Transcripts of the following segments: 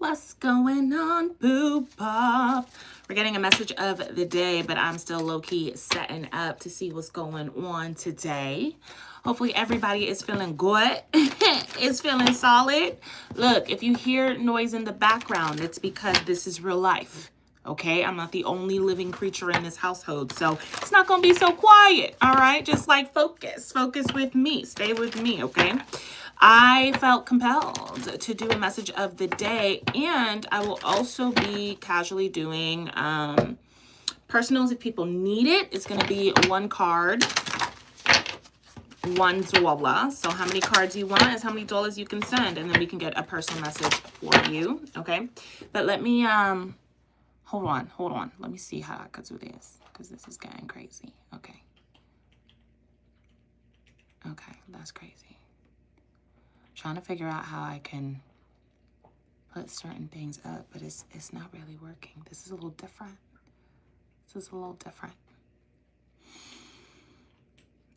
What's going on, Boo Pop? We're getting a message of the day, but I'm still low-key setting up to see what's going on today. Hopefully everybody is feeling good, is feeling solid. Look, if you hear noise in the background, it's because this is real life. Okay, I'm not the only living creature in this household, so it's not gonna be so quiet. All right, just like focus with me, stay with me. Okay, I felt compelled to do a message of the day, and I will also be casually doing personals if people need it. It's going to be one card, one dollar. So how many cards you want is how many dollars you can send, and then we can get a personal message for you. Okay, but let me hold on. Let me see how I could do this, because this is getting crazy. Okay, that's crazy. Trying to figure out how I can put certain things up, but it's not really working. This is a little different.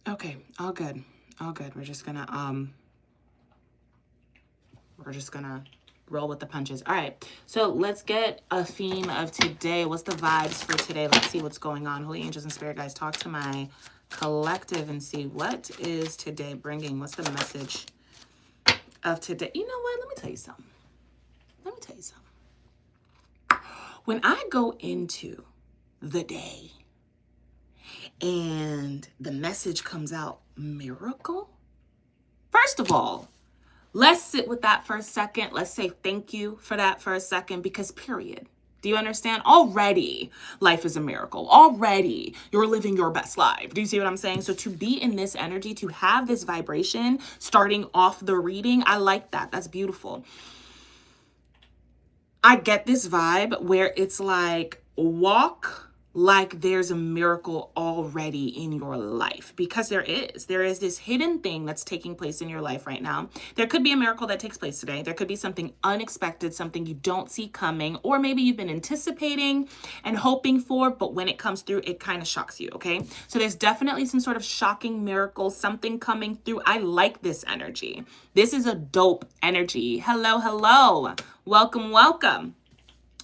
Okay, all good. We're just gonna roll with the punches. All right, so let's get a theme of today. What's the vibes for today? Let's see what's going on. Holy angels and spirit guides, talk to my collective and see what is today bringing. What's the message of today? You know what? Let me tell you something. When I go into the day and the message comes out, miracle. First of all, let's sit with that for a second. Let's say thank you for that for a second, because period. Do you understand? Already, life is a miracle. Already, you're living your best life. Do you see what I'm saying? So to be in this energy, to have this vibration starting off the reading, I like that. That's beautiful. I get this vibe where it's like, walk like there's a miracle already in your life, because there is this hidden thing that's taking place in your life right now. There could be a miracle that takes place today. There could be something unexpected, something you don't see coming, or maybe you've been anticipating and hoping for, but when it comes through, it kind of shocks you. Okay, so there's definitely some sort of shocking miracle, something coming through. I like this energy. This is a dope energy. Hello, welcome.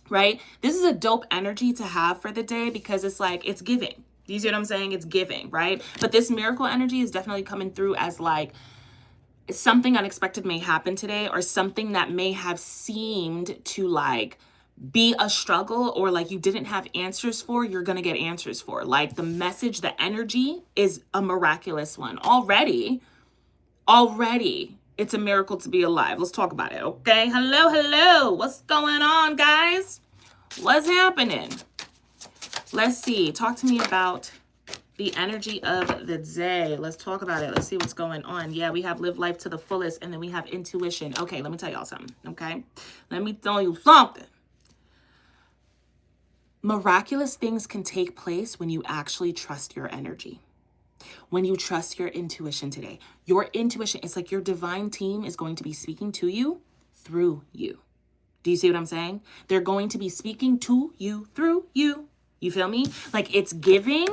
Right? This is a dope energy to have for the day, because it's like, it's giving. Do you see what I'm saying? It's giving, right? But this miracle energy is definitely coming through as like, something unexpected may happen today, or something that may have seemed to like be a struggle, or like you didn't have answers for, you're going to get answers for. Like the message, the energy is a miraculous one. Already, it's a miracle to be alive. Let's talk about it, okay? Hello. What's going on, guys? What's happening? Let's see. Talk to me about the energy of the day. Let's talk about it. Let's see what's going on. Yeah, we have live life to the fullest, and then we have intuition. Okay, let me tell y'all something, okay? Let me tell you something. Miraculous things can take place when you actually trust your energy. When you trust your intuition today. Your intuition, it's like your divine team is going to be speaking to you through you. Do you see what I'm saying? They're going to be speaking to you through you. You feel me? Like it's giving.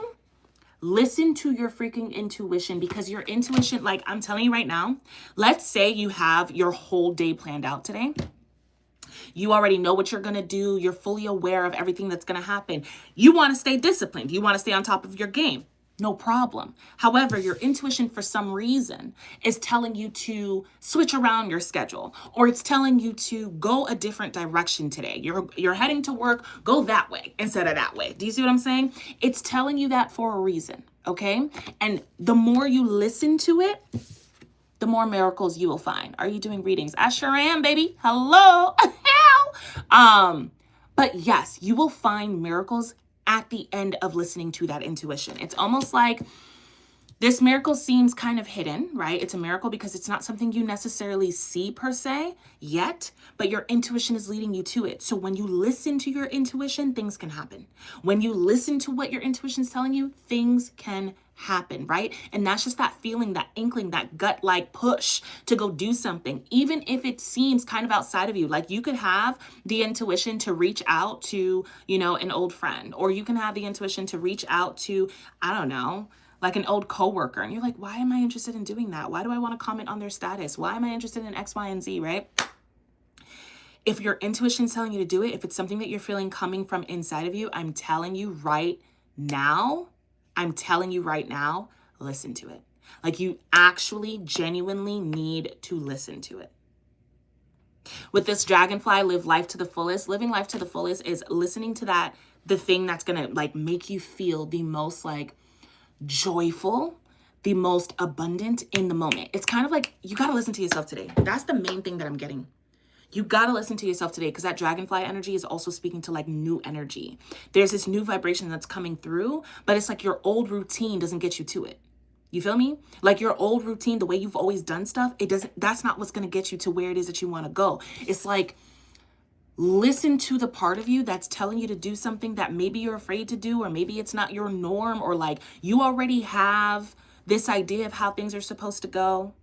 Listen to your freaking intuition, because your intuition, like I'm telling you right now, let's say you have your whole day planned out today. You already know what you're going to do. You're fully aware of everything that's going to happen. You want to stay disciplined. You want to stay on top of your game. No problem. However, your intuition for some reason is telling you to switch around your schedule, or it's telling you to go a different direction today. You're heading to work, go that way instead of that way. Do you see what I'm saying? It's telling you that for a reason, okay? And the more you listen to it, the more miracles you will find. Are you doing readings? I sure am, baby. Hello. But yes, you will find miracles at the end of listening to that intuition. It's almost like this miracle seems kind of hidden, right? It's a miracle because it's not something you necessarily see per se yet, but your intuition is leading you to it. So when you listen to your intuition, things can happen. When you listen to what your intuition is telling you, things can happen, right? And that's just that feeling, that inkling, that gut like push to go do something, even if it seems kind of outside of you. Like you could have the intuition to reach out to, an old friend, or you can have the intuition to reach out to, I don't know, like an old coworker. And you're like, why am I interested in doing that? Why do I want to comment on their status? Why am I interested in X, Y, and Z, right? If your intuition's telling you to do it, if it's something that you're feeling coming from inside of you, I'm telling you right now, listen to it. Like, you actually genuinely need to listen to it. With this dragonfly, live life to the fullest. Living life to the fullest is listening to that, the thing that's gonna like make you feel the most like joyful, the most abundant in the moment. It's kind of like, you gotta listen to yourself today. That's the main thing that I'm getting. You gotta listen to yourself today, because that dragonfly energy is also speaking to like new energy. There's this new vibration that's coming through, but it's like your old routine doesn't get you to it. You feel me? Like your old routine, the way you've always done stuff, that's not what's gonna get you to where it is that you wanna go. It's like, listen to the part of you that's telling you to do something that maybe you're afraid to do, or maybe it's not your norm, or like you already have this idea of how things are supposed to go.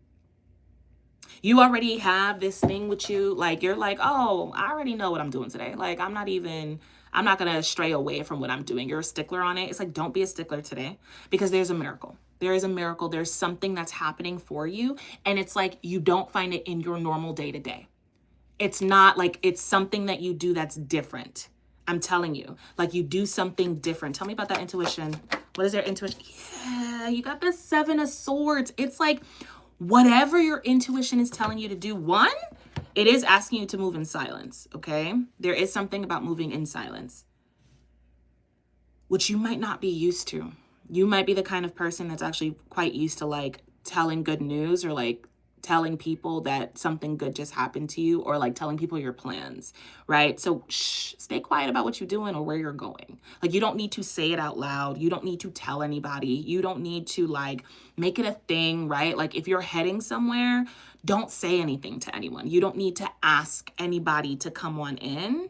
You already have this thing with you, like you're like, oh, I already know what I'm doing today. Like, I'm not gonna stray away from what I'm doing. You're a stickler on it. It's like, don't be a stickler today, because there's a miracle. There is a miracle. There's something that's happening for you. And it's like, you don't find it in your normal day to day. It's not like, it's something that you do that's different. I'm telling you, like, you do something different. Tell me about that intuition. What is their intuition? Yeah, you got the 7 of Swords. It's like, whatever your intuition is telling you to do, one, it is asking you to move in silence, okay? There is something about moving in silence, which you might not be used to. You might be the kind of person that's actually quite used to like telling good news, or like telling people that something good just happened to you, or like telling people your plans, right? So stay quiet about what you're doing or where you're going. Like, you don't need to say it out loud. You don't need to tell anybody. You don't need to like make it a thing, right? Like, if you're heading somewhere, don't say anything to anyone. You don't need to ask anybody to come on in.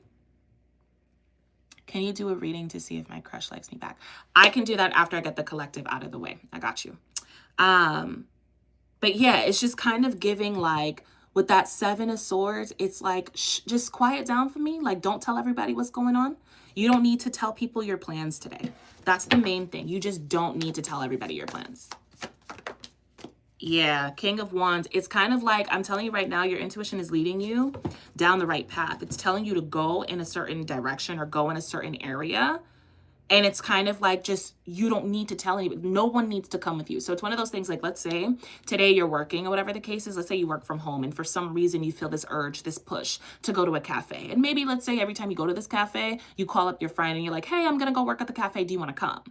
Can you do a reading to see if my crush likes me back? I can do that after I get the collective out of the way. I got you. But yeah, it's just kind of giving like, with that 7 of Swords, it's like, just quiet down for me. Like, don't tell everybody what's going on. You don't need to tell people your plans today. That's the main thing. You just don't need to tell everybody your plans. Yeah, King of Wands. It's kind of like, I'm telling you right now, your intuition is leading you down the right path. It's telling you to go in a certain direction or go in a certain area. And it's kind of like, just, you don't need to tell anybody. No one needs to come with you. So it's one of those things, like, let's say today you're working or whatever the case is. Let's say you work from home, and for some reason you feel this urge, this push to go to a cafe. And maybe, let's say, every time you go to this cafe, you call up your friend and you're like, hey, I'm going to go work at the cafe. Do you want to come?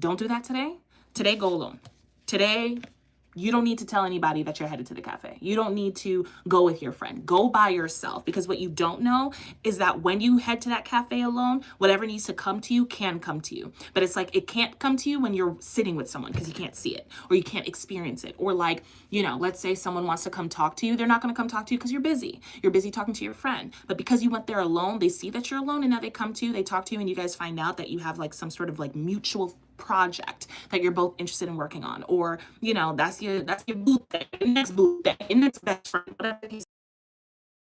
Don't do that today. Today, go alone. Today, you don't need to tell anybody that you're headed to the cafe. You don't need to go with your friend. Go by yourself, because what you don't know is that when you head to that cafe alone, whatever needs to come to you can come to you. But it's like, it can't come to you when you're sitting with someone, because you can't see it or you can't experience it. Or like, you know, let's say someone wants to come talk to you. They're not going to come talk to you because you're busy. You're busy talking to your friend. But because you went there alone, they see that you're alone, and now they come to you, they talk to you, and you guys find out that you have like some sort of like mutual project that you're both interested in working on, or you know, that's your boo thing, next boo thing, next best friend, whatever it is.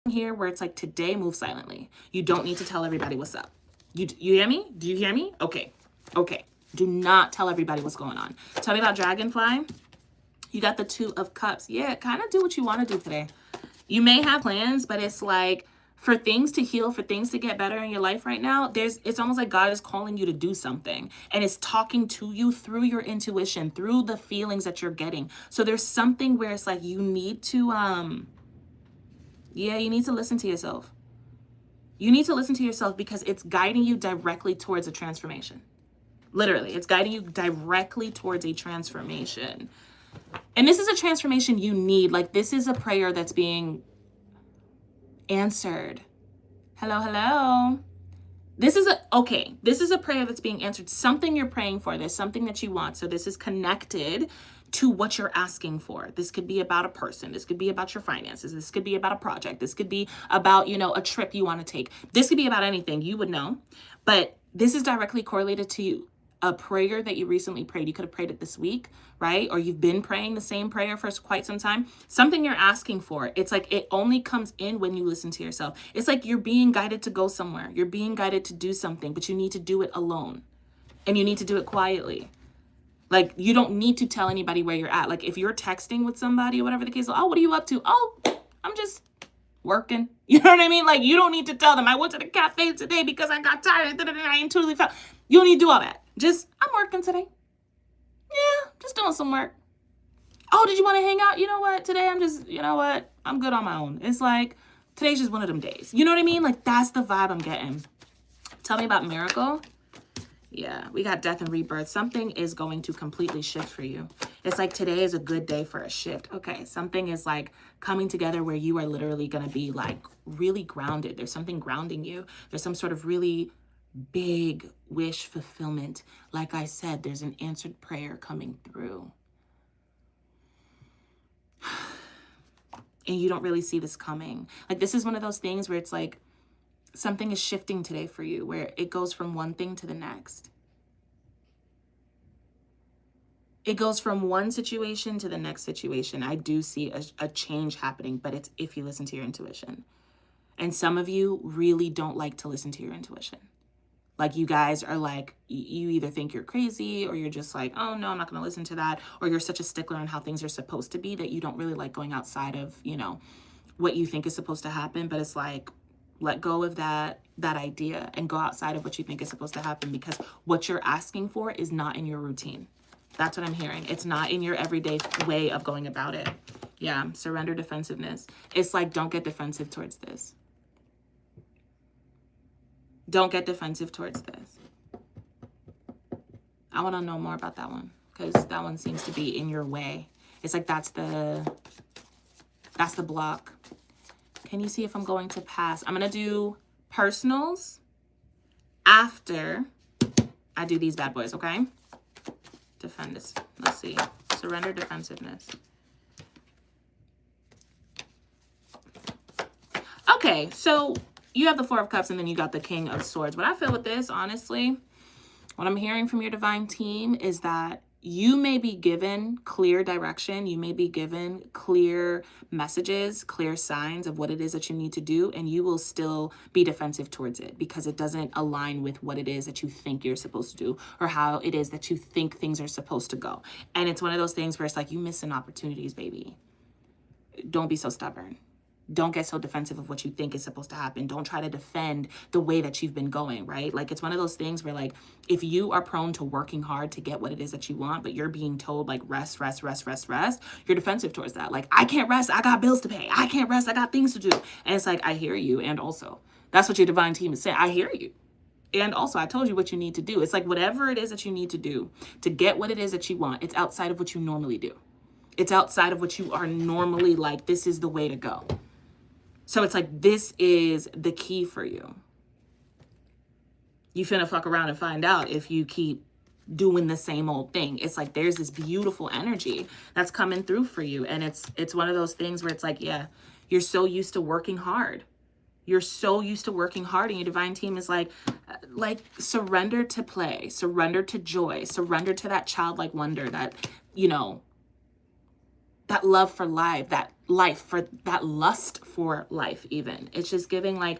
Here where it's like, today, move silently. You don't need to tell everybody what's up. You hear me? Do you hear me? Okay. Do not tell everybody what's going on. Tell me about Dragonfly. You got the 2 of Cups. Yeah, kind of do what you want to do today. You may have plans, but it's like, for things to heal, for things to get better in your life right now, it's almost like God is calling you to do something, and it's talking to you through your intuition, through the feelings that you're getting. So there's something where it's like, you need to, you need to listen to yourself. You need to listen to yourself, because it's guiding you directly towards a transformation. Literally, it's guiding you directly towards a transformation. And this is a transformation you need. Like, this is a prayer that's being answered. Hello. This is a prayer that's being answered. Something you're praying for. There's something that you want. So this is connected to what you're asking for. This could be about a person. This could be about your finances. This could be about a project. This could be about, you know, a trip you want to take. This could be about anything, you would know. But this is directly correlated to a prayer that you recently prayed. You could have prayed it this week, right? Or you've been praying the same prayer for quite some time. Something you're asking for. It's like, it only comes in when you listen to yourself. It's like you're being guided to go somewhere. You're being guided to do something, but you need to do it alone. And you need to do it quietly. Like, you don't need to tell anybody where you're at. Like, if you're texting with somebody or whatever the case, oh, what are you up to? Oh, I'm just working. You know what I mean? Like, you don't need to tell them, I went to the cafe today because I got tired. I intuitively felt. You don't need to do all that. Just, I'm working today. Yeah, just doing some work. Oh, did you want to hang out? You know what? Today I'm just, you know what? I'm good on my own. It's like, today's just one of them days. You know what I mean? Like, that's the vibe I'm getting. Tell me about miracle. Yeah, we got death and rebirth. Something is going to completely shift for you. It's like today is a good day for a shift. Okay, something is like coming together where you are literally going to be like really grounded. There's something grounding you. There's some sort of really big wish fulfillment. Like I said, there's an answered prayer coming through. And you don't really see this coming. Like, this is one of those things where it's like something is shifting today for you, where it goes from one thing to the next. It goes from one situation to the next situation. I do see a change happening, but it's if you listen to your intuition. And some of you really don't like to listen to your intuition. Like, you guys are like, you either think you're crazy or you're just like, oh no, I'm not going to listen to that. Or you're such a stickler on how things are supposed to be that you don't really like going outside of, you know, what you think is supposed to happen. But it's like, let go of that idea and go outside of what you think is supposed to happen, because what you're asking for is not in your routine. That's what I'm hearing. It's not in your everyday way of going about it. Yeah, surrender defensiveness. It's like, don't get defensive towards this. Don't get defensive towards this. I want to know more about that one, because that one seems to be in your way. It's like that's the block. Can you see if I'm going to pass? I'm going to do personals after I do these bad boys, okay? Defend this. Let's see. Surrender defensiveness. Okay, so you have the Four of Cups and then you got the King of Swords. What I feel with this, honestly, what I'm hearing from your divine team is that you may be given clear direction. You may be given clear messages, clear signs of what it is that you need to do, and you will still be defensive towards it because it doesn't align with what it is that you think you're supposed to do or how it is that you think things are supposed to go. And it's one of those things where it's like, you missing opportunities, baby. Don't be so stubborn. Don't get so defensive of what you think is supposed to happen. Don't try to defend the way that you've been going, right? Like, it's one of those things where, like, if you are prone to working hard to get what it is that you want, but you're being told, like, rest, you're defensive towards that. Like, I can't rest. I got bills to pay. I can't rest. I got things to do. And it's like, I hear you. And also, that's what your divine team is saying. I hear you. And also, I told you what you need to do. It's like, whatever it is that you need to do to get what it is that you want, it's outside of what you normally do. It's outside of what you are normally like, this is the way to go. So it's like, this is the key for you. You finna fuck around and find out if you keep doing the same old thing. It's like, there's this beautiful energy that's coming through for you. And it's one of those things where it's like, yeah, you're so used to working hard. You're so used to working hard, and your divine team is like surrender to play, surrender to joy, surrender to that childlike wonder, that, you know, that love for life, that lust for life even. It's just giving like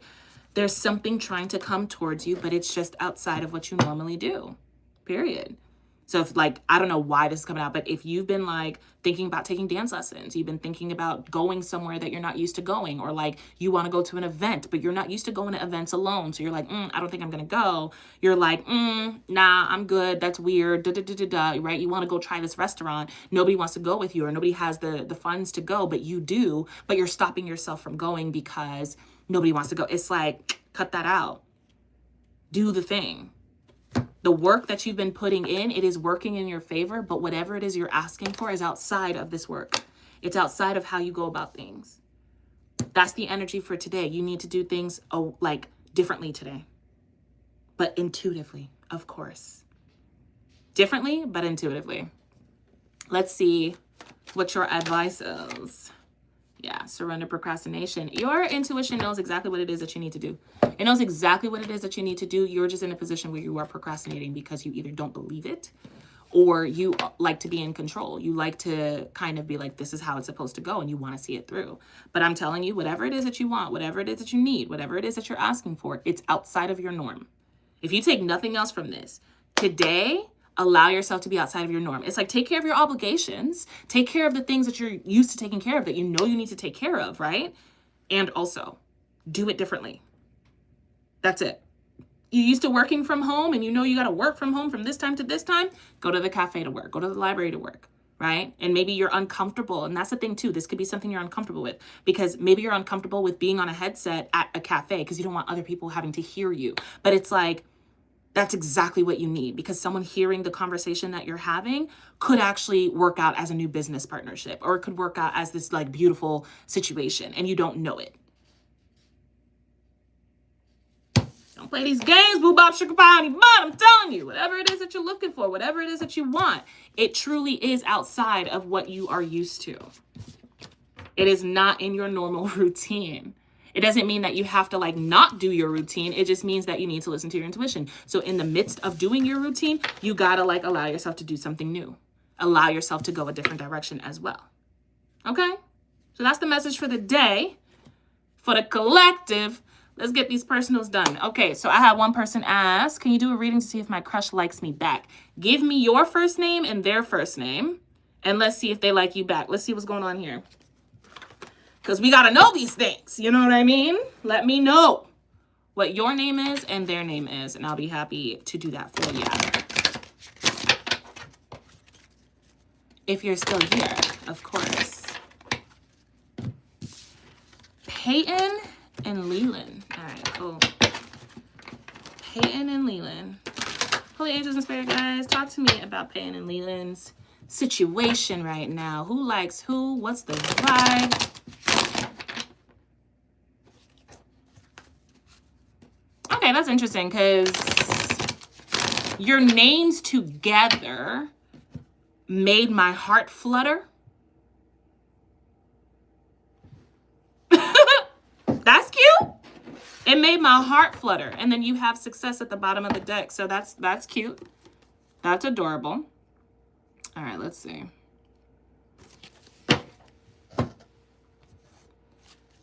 there's something trying to come towards you, but it's just outside of what you normally do, period. So if, like, I don't know why this is coming out, but if you've been like thinking about taking dance lessons, you've been thinking about going somewhere that you're not used to going, or like you want to go to an event, but you're not used to going to events alone. So you're like, I don't think I'm going to go. You're like, nah, I'm good. That's weird. Right? You want to go try this restaurant. Nobody wants to go with you, or nobody has the funds to go, but you do, but you're stopping yourself from going because nobody wants to go. It's like, cut that out. Do the thing. The work that you've been putting in, it is working in your favor, but whatever it is you're asking for is outside of this work. It's outside of how you go about things. That's the energy for today. You need to do things like differently today, but intuitively, of course. Differently, but intuitively. Let's see what your advice is. Yeah, surrender procrastination. Your intuition knows exactly what it is that you need to do. It knows exactly what it is that you need to do. You're just in a position where you are procrastinating because you either don't believe it or you like to be in control. You like to kind of be like, this is how it's supposed to go, and you want to see it through. But I'm telling you, whatever it is that you want, whatever it is that you need, whatever it is that you're asking for, it's outside of your norm. If you take nothing else from this, today, allow yourself to be outside of your norm. It's like, take care of your obligations. Take care of the things that you're used to taking care of, that you know you need to take care of, right? And also, do it differently. That's it. You used to working from home and you know you got to work from home from this time to this time, go to the cafe to work, go to the library to work, right? And maybe you're uncomfortable. And that's the thing too. This could be something you're uncomfortable with, because maybe you're uncomfortable with being on a headset at a cafe because you don't want other people having to hear you. But it's like, that's exactly what you need, because someone hearing the conversation that you're having could actually work out as a new business partnership, or it could work out as this like beautiful situation and you don't know it. Don't play these games, boo bop, sugar pie, honey bun. I'm telling you, whatever it is that you're looking for, whatever it is that you want, it truly is outside of what you are used to. It is not in your normal routine. It doesn't mean that you have to like not do your routine. It just means that you need to listen to your intuition. So in the midst of doing your routine, you gotta like allow yourself to do something new. Allow yourself to go a different direction as well. Okay? So that's the message for the day. For the collective, let's get these personals done. Okay, so I had one person ask, can you do a reading to see if my crush likes me back? Give me your first name and their first name, and let's see if they like you back. Let's see what's going on here. Because we got to know these things. You know what I mean? Let me know what your name is and their name is, and I'll be happy to do that for you. If you're still here, of course. Peyton and Leland. All right, cool. Peyton and Leland. Holy angels and spirit guides, talk to me about Peyton and Leland's situation right now. Who likes who? What's the vibe? Okay, that's interesting, because your names together made my heart flutter. That's cute. It made my heart flutter. And then you have success at the bottom of the deck. So that's cute. That's adorable. All right, let's see.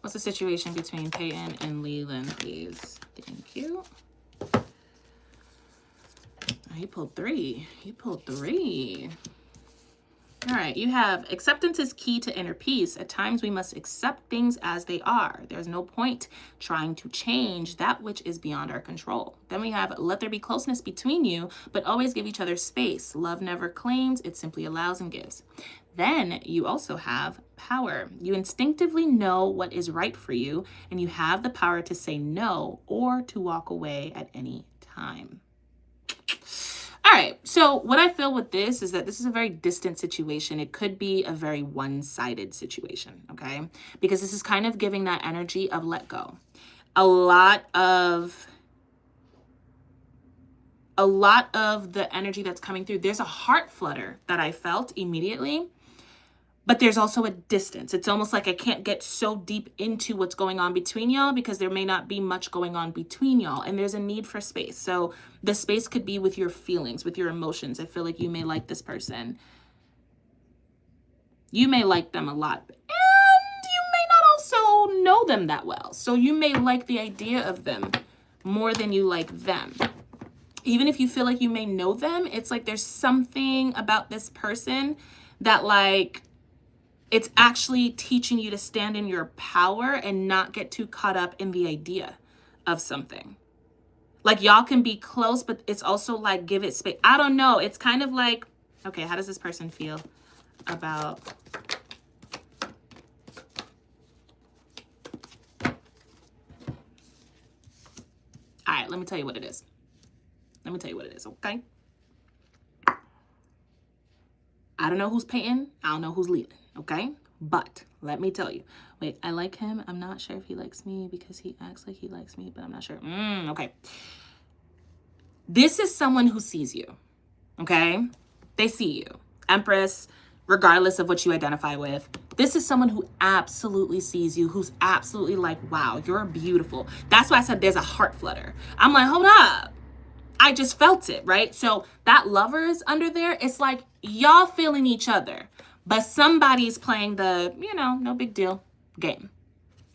What's the situation between Peyton and Leland, please? Thank you. Oh, he pulled three. He pulled three. All right, you have acceptance is key to inner peace. At times we must accept things as they are. There's no point trying to change that which is beyond our control. Then we have let there be closeness between you, but always give each other space. Love never claims, it simply allows and gives. Then you also have power. You instinctively know what is right for you, and you have the power to say no or to walk away at any time. All right, so what I feel with this is that this is a very distant situation. It could be a very one-sided situation, okay? Because this is kind of giving that energy of let go. A lot of the energy that's coming through, there's a heart flutter that I felt immediately, but there's also a distance. It's almost like I can't get so deep into what's going on between y'all because there may not be much going on between y'all, and there's a need for space. So the space could be with your feelings, with your emotions. I feel like you may like this person. You may like them a lot, and you may not also know them that well. So you may like the idea of them more than you like them. Even if you feel like you may know them, it's like there's something about this person that like, it's actually teaching you to stand in your power and not get too caught up in the idea of something. Like y'all can be close, but it's also like give it space. I don't know. It's kind of like, okay, how does this person feel about... All right, let me tell you what it is. Let me tell you what it is, okay? I don't know who's Peyton. I don't know who's Leland. Okay, but let me tell you. Wait, I like him. I'm not sure if he likes me because he acts like he likes me, but I'm not sure. Okay. This is someone who sees you. Okay, they see you. Empress, regardless of what you identify with, this is someone who absolutely sees you, who's absolutely like, wow, you're beautiful. That's why I said there's a heart flutter. I'm like, hold up. I just felt it, right? So that lovers under there, it's like y'all feeling each other. But somebody's playing the, you know, no big deal game.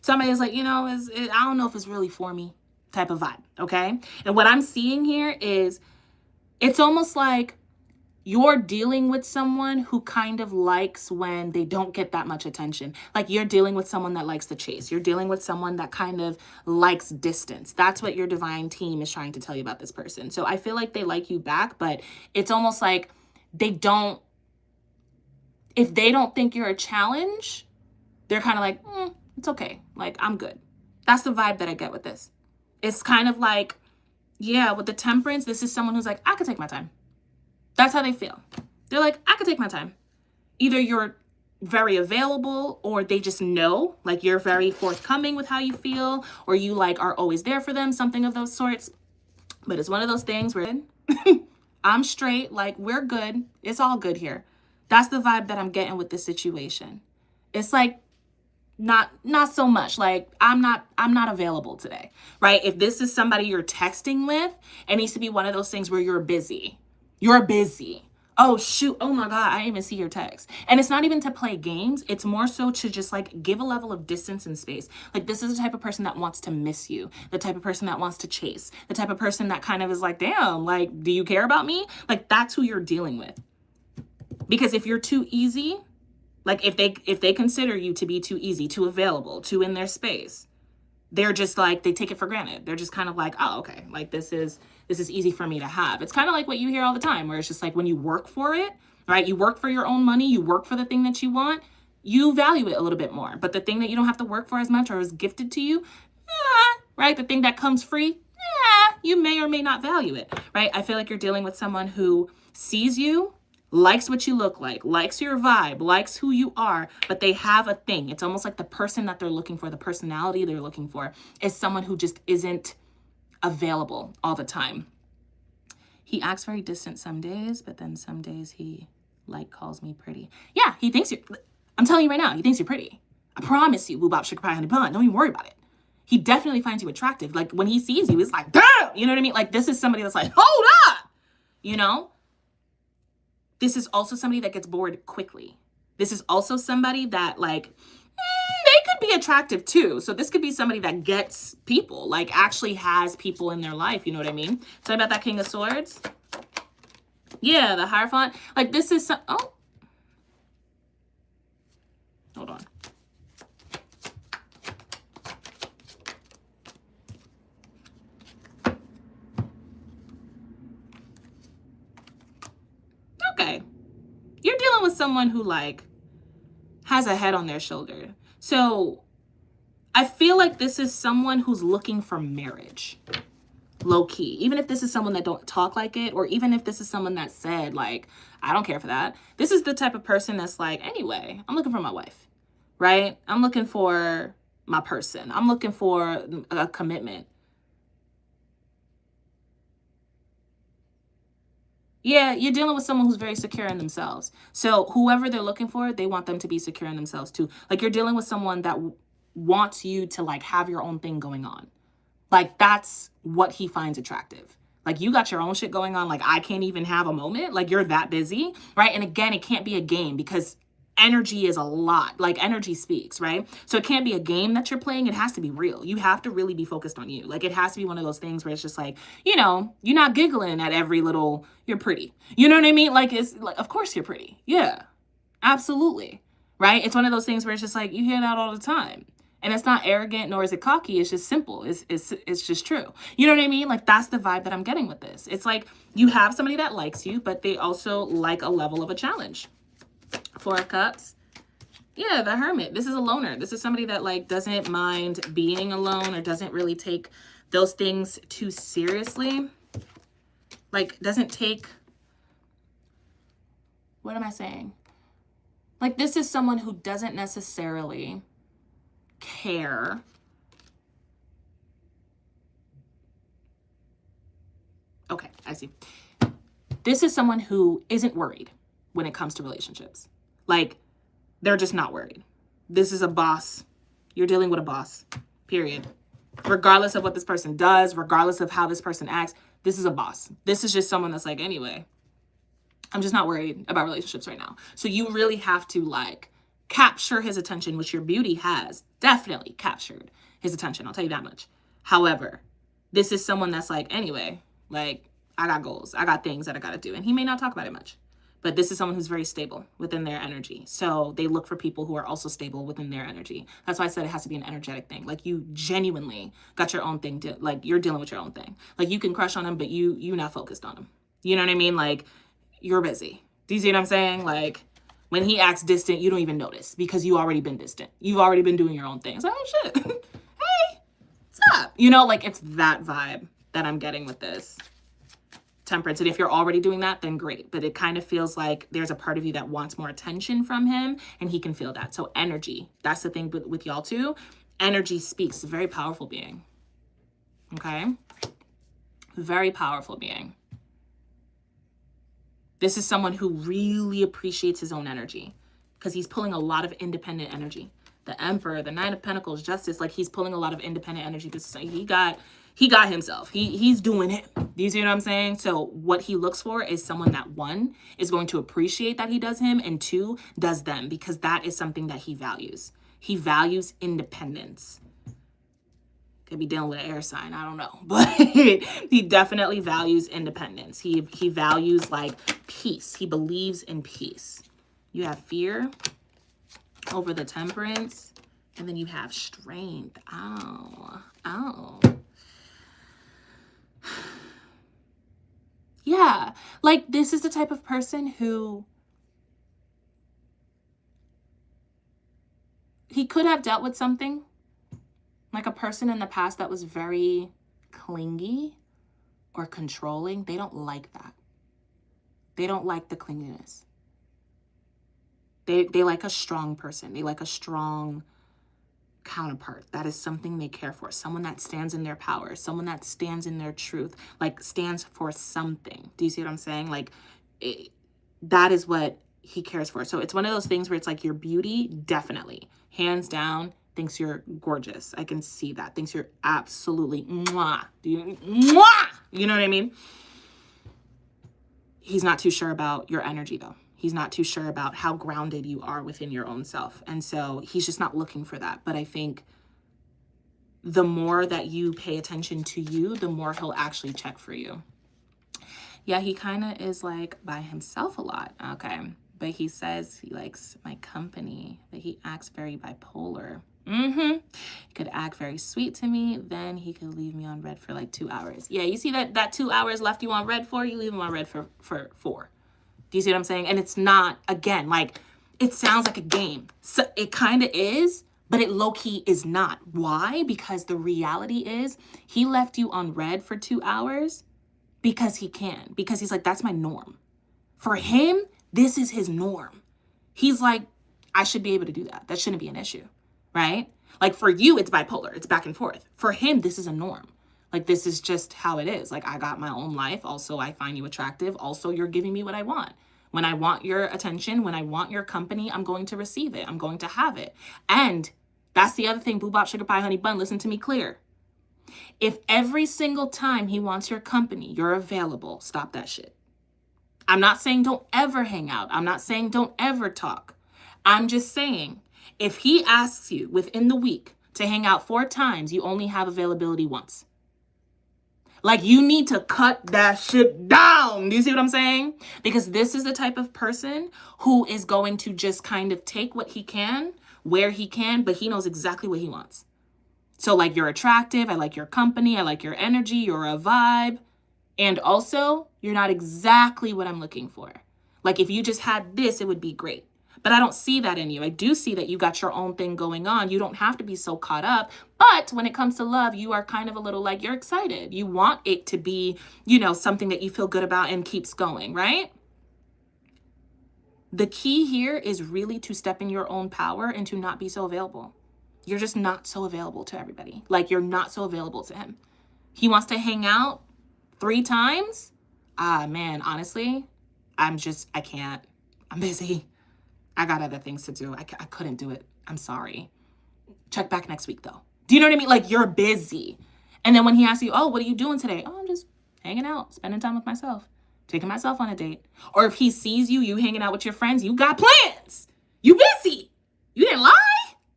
Somebody's like, you know, I don't know if it's really for me type of vibe, okay? And what I'm seeing here is it's almost like you're dealing with someone who kind of likes when they don't get that much attention. Like you're dealing with someone that likes the chase. You're dealing with someone that kind of likes distance. That's what your divine team is trying to tell you about this person. So I feel like they like you back, but it's almost like they don't, if they don't think you're a challenge, they're kind of like, it's okay. Like, I'm good. That's the vibe that I get with this. It's kind of like, yeah, with the temperance, this is someone who's like, I could take my time. That's how they feel. They're like, I could take my time. Either you're very available or they just know, like you're very forthcoming with how you feel, or you like are always there for them, something of those sorts. But it's one of those things where I'm straight, like we're good. It's all good here. That's the vibe that I'm getting with this situation. It's like, not so much like I'm not available today, right? If this is somebody you're texting with, it needs to be one of those things where you're busy. Oh shoot, oh my God, I didn't even see your text. And it's not even to play games. It's more so to just like give a level of distance and space. Like this is the type of person that wants to miss you, the type of person that wants to chase, the type of person that kind of is like, damn, like, do you care about me? Like that's who you're dealing with. Because if you're too easy, like if they consider you to be too easy, too available, too in their space, they're just like, they take it for granted. They're just kind of like, oh, okay, like this is easy for me to have. It's kind of like what you hear all the time, where it's just like when you work for it, right? You work for your own money, you work for the thing that you want, you value it a little bit more. But the thing that you don't have to work for as much or is gifted to you, right? The thing that comes free, you may or may not value it, right? I feel like you're dealing with someone who sees you, likes what you look like, likes your vibe, likes who you are, but they have a thing. It's almost like the person that they're looking for, the personality they're looking for is someone who just isn't available all the time. He acts very distant some days, but then some days he like calls me pretty. Yeah, he thinks I'm telling you right now, he thinks you're pretty. I promise you, boo bop, sugar pie, honey bun. Don't even worry about it. He definitely finds you attractive. Like when he sees you, it's like, damn, you know what I mean? Like this is somebody that's like, hold up, you know? This is also somebody that gets bored quickly. This is also somebody that like, they could be attractive too. So this could be somebody that gets people, like actually has people in their life. You know what I mean? Tell me about that King of Swords. Yeah, the Hierophant. Like this is some, oh. Hold on. Okay. You're dealing with someone who like has a head on their shoulder. So I feel like this is someone who's looking for marriage, low key. Even if this is someone that don't talk like it, or even if this is someone that said like, I don't care for that. This is the type of person that's like, anyway, I'm looking for my wife, right? I'm looking for my person. I'm looking for a commitment. Yeah, you're dealing with someone who's very secure in themselves. So whoever they're looking for, they want them to be secure in themselves too. Like you're dealing with someone that wants you to like have your own thing going on. Like that's what he finds attractive. Like you got your own shit going on. Like I can't even have a moment. Like you're that busy, right? And again, it can't be a game because energy is a lot. Like energy speaks, right? So it can't be a game that you're playing. It has to be real. You have to really be focused on you. Like it has to be one of those things where it's just like, you know, you're not giggling at every little, you're pretty. You know what I mean? Like it's like, of course you're pretty. Yeah, absolutely. Right? It's one of those things where it's just like, you hear that all the time. And it's not arrogant, nor is it cocky. It's just simple. It's just true. You know what I mean? Like that's the vibe that I'm getting with this. It's like you have somebody that likes you, but they also like a level of a challenge. Four of Cups. Yeah, the Hermit. This is a loner. This is somebody that like doesn't mind being alone or doesn't really take those things too seriously. Like doesn't take, what am I saying? Like this is someone who doesn't necessarily care okay, I see. This is someone who isn't worried when it comes to relationships. Like they're just not worried. This is a boss. You're dealing with a boss, period. Regardless of what this person does, regardless of how this person acts, this is a boss. This is just someone that's like, anyway, I'm just not worried about relationships right now. So you really have to like capture his attention, which your beauty has definitely captured his attention. I'll tell you that much. However, this is someone that's like, anyway, like I got goals. I got things that I got to do. And he may not talk about it much. But this is someone who's very stable within their energy. So they look for people who are also stable within their energy. That's why I said it has to be an energetic thing. Like you genuinely got your own thing. Like you're dealing with your own thing. Like you can crush on him, but you're not focused on him. You know what I mean? Like you're busy. Do you see what I'm saying? Like when he acts distant, you don't even notice because you already been distant. You've already been doing your own thing. It's like, oh shit. Hey, what's up? You know, like it's that vibe that I'm getting with this. Temperance. And if you're already doing that, then great. But it kind of feels like there's a part of you that wants more attention from him, and he can feel that. So energy, that's the thing with y'all too. Energy speaks. It's a very powerful being. Okay? Very powerful being. This is someone who really appreciates his own energy because he's pulling a lot of independent energy. The Emperor, the Nine of Pentacles, Justice, like he's pulling a lot of independent energy. This he got himself. He's doing it. Do you see what I'm saying? So what he looks for is someone that, one, is going to appreciate that he does him, and two, does them, because that is something that he values. He values independence. Could be dealing with an air sign, I don't know. But he definitely values independence. He values like peace. He believes in peace. You have fear over the Temperance, and then you have strength. Oh. Yeah, like this is the type of person who he could have dealt with something, like a person in the past that was very clingy or controlling. They don't like that. They don't like the clinginess. They like a strong person. They like a strong counterpart. That is something they care for. Someone that stands in their power. Someone that stands in their truth. Like stands for something. Do you see what I'm saying? Like that is what he cares for. So it's one of those things where it's like your beauty, definitely, hands down, thinks you're gorgeous. I can see that. Thinks you're absolutely mwah. Mwah! You know what I mean? He's not too sure about your energy though. He's not too sure about how grounded you are within your own self. And so he's just not looking for that. But I think the more that you pay attention to you, the more he'll actually check for you. Yeah, he kind of is like by himself a lot. Okay. But he says he likes my company, that he acts very bipolar. He could act very sweet to me. Then he could leave me on red for like 2 hours. Yeah, you see that 2 hours left you on red for? You leave him on red for 4. Do you see what I'm saying? And it's not, again, like, it sounds like a game. So it kind of is, but it low-key is not. Why? Because the reality is he left you on red for 2 hours because he can. Because he's like, that's my norm. For him, this is his norm. He's like, I should be able to do that. That shouldn't be an issue, right? Like for you, it's bipolar. It's back and forth. For him, this is a norm. Like, this is just how it is. Like, I got my own life. Also, I find you attractive. Also, you're giving me what I want. When I want your attention, when I want your company, I'm going to receive it. I'm going to have it. And that's the other thing, boo bop, sugar pie, honey bun. Listen to me clear. If every single time he wants your company, you're available, stop that shit. I'm not saying don't ever hang out. I'm not saying don't ever talk. I'm just saying if he asks you within the week to hang out 4 times, you only have availability once. Like, you need to cut that shit down. Do you see what I'm saying? Because this is the type of person who is going to just kind of take what he can, where he can, but he knows exactly what he wants. So, like, you're attractive. I like your company. I like your energy. You're a vibe. And also, you're not exactly what I'm looking for. Like, if you just had this, it would be great. But I don't see that in you. I do see that you got your own thing going on. You don't have to be so caught up. But when it comes to love, you are kind of a little like, you're excited. You want it to be, you know, something that you feel good about and keeps going, right? The key here is really to step in your own power and to not be so available. You're just not so available to everybody. Like, you're not so available to him. He wants to hang out 3 times. Man, honestly, I can't. I'm busy. I got other things to do. I couldn't do it. I'm sorry. Check back next week, though. Do you know what I mean? Like, you're busy. And then when he asks you, oh, what are you doing today? Oh, I'm just hanging out, spending time with myself, taking myself on a date. Or if he sees you hanging out with your friends, you got plans. You busy. You didn't lie.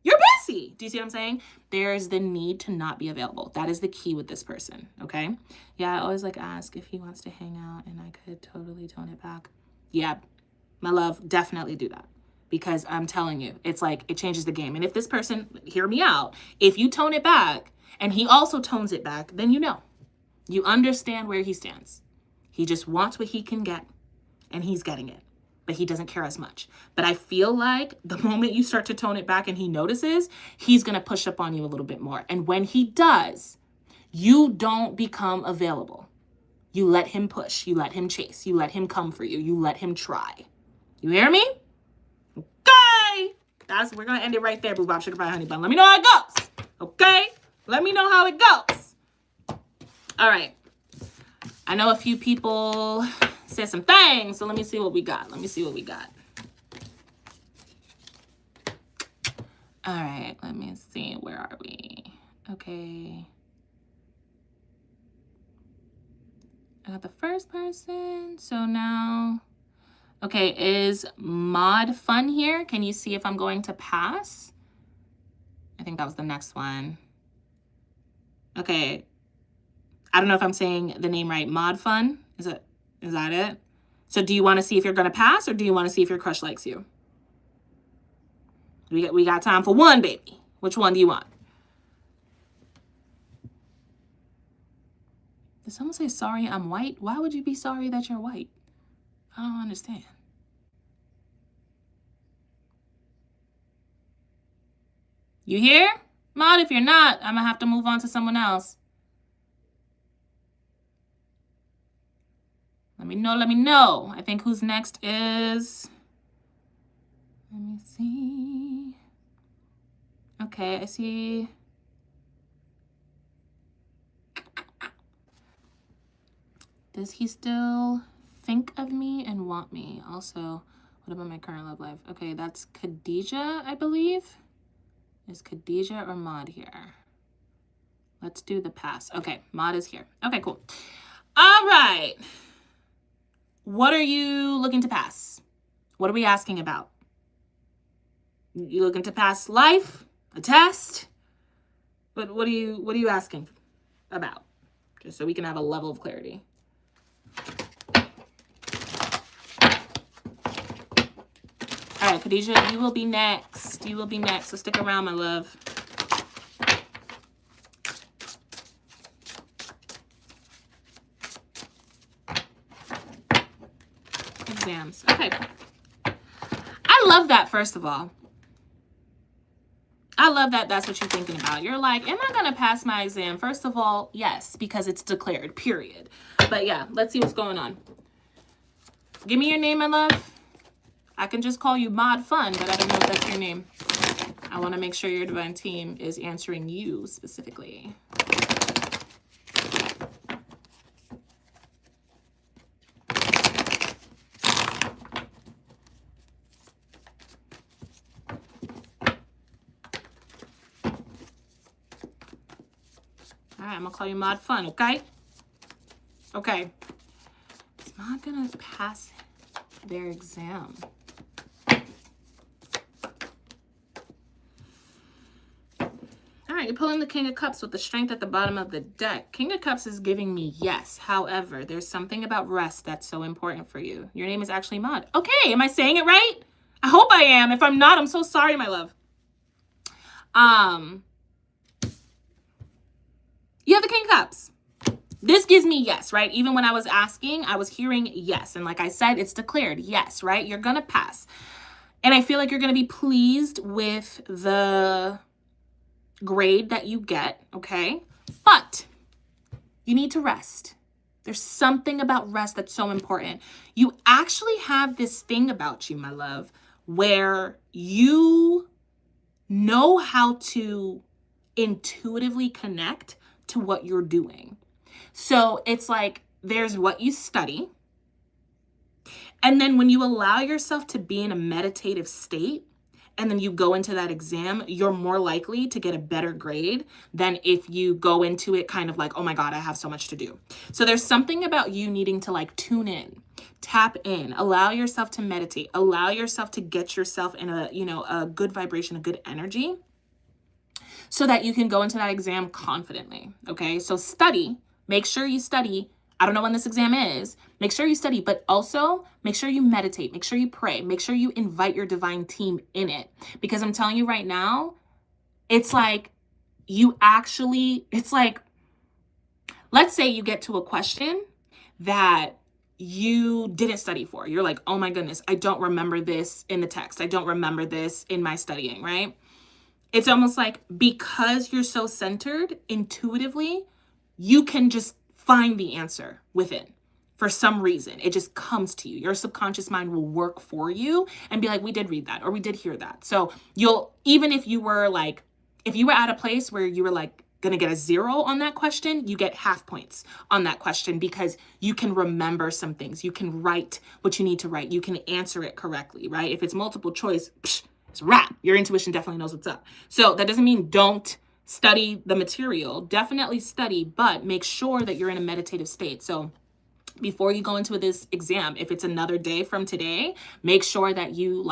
You're busy. Do you see what I'm saying? There's the need to not be available. That is the key with this person, okay? Yeah, I always like ask if he wants to hang out and I could totally tone it back. Yeah, my love, definitely do that. Because I'm telling you, it's like, it changes the game. And if this person, hear me out, if you tone it back and he also tones it back, then you understand where he stands. He just wants what he can get, and he's getting it, but he doesn't care as much. But I feel like the moment you start to tone it back and he notices, he's going to push up on you a little bit more. And when he does, you don't become available. You let him push, you let him chase, you let him come for you, you let him try. You hear me? Okay. We're going to end it right there, boo bop, sugar pie, honey bun. Let me know how it goes. Okay? Let me know how it goes. All right. I know a few people said some things, so let me see what we got. All right, let me see. Where are we? Okay. I got the first person. So now, okay, is Mod Fun here? Can you see if I'm going to pass? I think that was the next one. Okay. I don't know if I'm saying the name right. Mod Fun? Is that it? So do you want to see if you're going to pass, or do you want to see if your crush likes you? We got time for one, baby. Which one do you want? Did someone say, sorry, I'm white? Why would you be sorry that you're white? I don't understand. You here? Mod, if you're not, I'm going to have to move on to someone else. Let me know. I think who's next is... Let me see. Okay, I see... Does he still think of me and want me? Also, what about my current love life? Okay, that's Khadijah, I believe. Is Khadijah or Maud here? Let's do the pass. Okay, Maud is here. Okay, cool. All right. What are you looking to pass? What are we asking about? You looking to pass life? A test? What are you asking about? Just so we can have a level of clarity. All right, Khadijah, you will be next. You will be next. So stick around, my love. Exams. Okay. I love that, first of all. I love that that's what you're thinking about. You're like, am I going to pass my exam? First of all, yes, because it's declared, period. But yeah, let's see what's going on. Give me your name, my love. I can just call you Mod Fun, but I don't know if that's your name. I want to make sure your divine team is answering you specifically. All right, I'm going to call you Mod Fun, okay? Okay. Is Mod going to pass their exam? All right, you're pulling the King of Cups with the Strength at the bottom of the deck. King of Cups is giving me yes. However, there's something about rest that's so important for you. Your name is actually Mod. Okay, am I saying it right? I hope I am. If I'm not, I'm so sorry, my love. You have the King of Cups. This gives me yes, right? Even when I was asking, I was hearing yes. And like I said, it's declared yes, right? You're going to pass. And I feel like you're going to be pleased with the grade that you get, okay? But you need to rest. There's something about rest that's so important. You actually have this thing about you, my love, where you know how to intuitively connect to what you're doing. So it's like there's what you study. And then when you allow yourself to be in a meditative state and then you go into that exam, you're more likely to get a better grade than if you go into it kind of like, oh my God, I have so much to do. So there's something about you needing to like tune in, tap in, allow yourself to meditate, allow yourself to get yourself in a, you know, a good vibration, a good energy so that you can go into that exam confidently. Okay. So study, make sure you study I don't know when this exam is. Make sure you study, but also make sure you meditate. Make sure you pray. Make sure you invite your divine team in it. Because I'm telling you right now, it's like it's like, let's say you get to a question that you didn't study for. You're like, oh my goodness, I don't remember this in the text. I don't remember this in my studying, right? It's almost like because you're so centered intuitively, you can just find the answer within. For some reason, it just comes to you. Your subconscious mind will work for you and be like, we did read that or we did hear that. So even if you were at a place where you were like gonna get a 0 on that question, you get half points on that question because you can remember some things. You can write what you need to write. You can answer it correctly, right? If it's multiple choice, it's a wrap. Your intuition definitely knows what's up. So that doesn't mean don't study the material. Definitely study, but make sure that you're in a meditative state. So before you go into this exam, if it's another day from today, make sure that you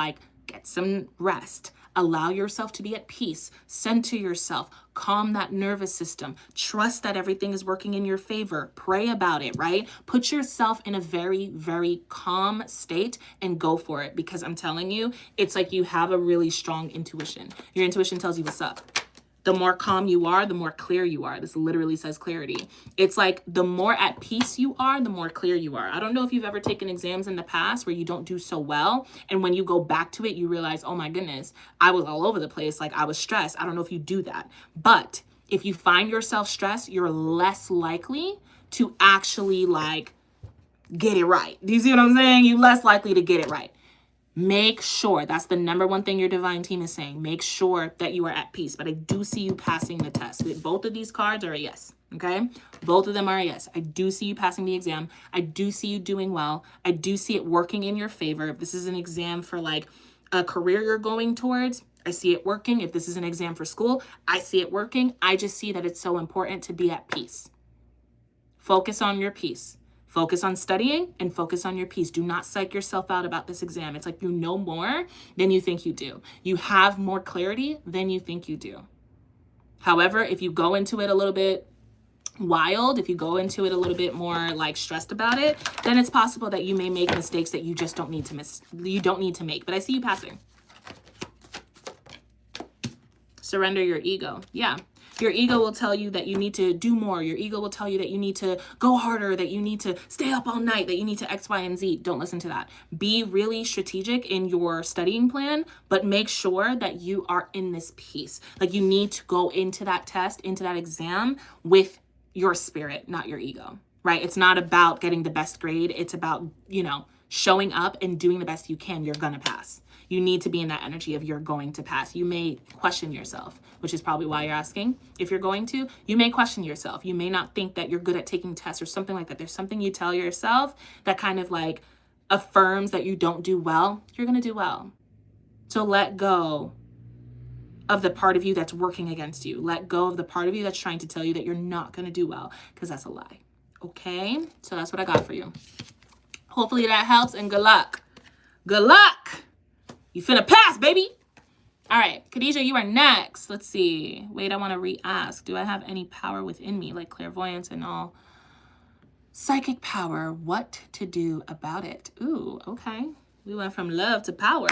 get some rest. Allow yourself to be at peace. Center yourself. Calm that nervous system. Trust that everything is working in your favor. Pray about it, right? Put yourself in a very, very calm state and go for it. Because I'm telling you, it's like you have a really strong intuition. Your intuition tells you what's up. The more calm you are, the more clear you are. This literally says clarity. It's like the more at peace you are, the more clear you are. I don't know if you've ever taken exams in the past where you don't do so well. And when you go back to it, you realize, oh my goodness, I was all over the place. Like I was stressed. I don't know if you do that. But if you find yourself stressed, you're less likely to actually get it right. Do you see what I'm saying? You're less likely to get it right. Make sure, that's the number one thing your divine team is saying. Make sure that you are at peace. But I do see you passing the test. Both of these cards are a yes, okay? Both of them are a yes. I do see you passing the exam. I do see you doing well. I do see it working in your favor. If this is an exam for a career you're going towards, I see it working. If this is an exam for school, I see it working. I just see that it's so important to be at peace. Focus on your peace. Focus on studying and focus on your peace. Do not psych yourself out about this exam. It's like you know more than you think you do. You have more clarity than you think you do. However, if you go into it a little bit wild, if you go into it a little bit more stressed about it, then it's possible that you may make mistakes that you just don't need to make. But I see you passing. Surrender your ego. Yeah. Your ego will tell you that you need to do more. Your ego will tell you that you need to go harder, that you need to stay up all night, that you need to X, Y, and Z. Don't listen to that. Be really strategic in your studying plan, but make sure that you are in this peace. You need to go into that test, into that exam with your spirit, not your ego, right? It's not about getting the best grade. It's about, showing up and doing the best you can. You're going to pass. You need to be in that energy of you're going to pass. You may question yourself, which is probably why you're asking if you're going to. You may question yourself. You may not think that you're good at taking tests or something like that. There's something you tell yourself that kind of affirms that you don't do well. You're going to do well. So let go of the part of you that's working against you. Let go of the part of you that's trying to tell you that you're not going to do well, because that's a lie. Okay? So that's what I got for you. Hopefully that helps, and good luck. Good luck. You finna pass, baby. All right, Khadijah, you are next. Let's see. Wait, I want to re-ask. Do I have any power within me, like clairvoyance and all? Psychic power. What to do about it? Ooh, okay. We went from love to power.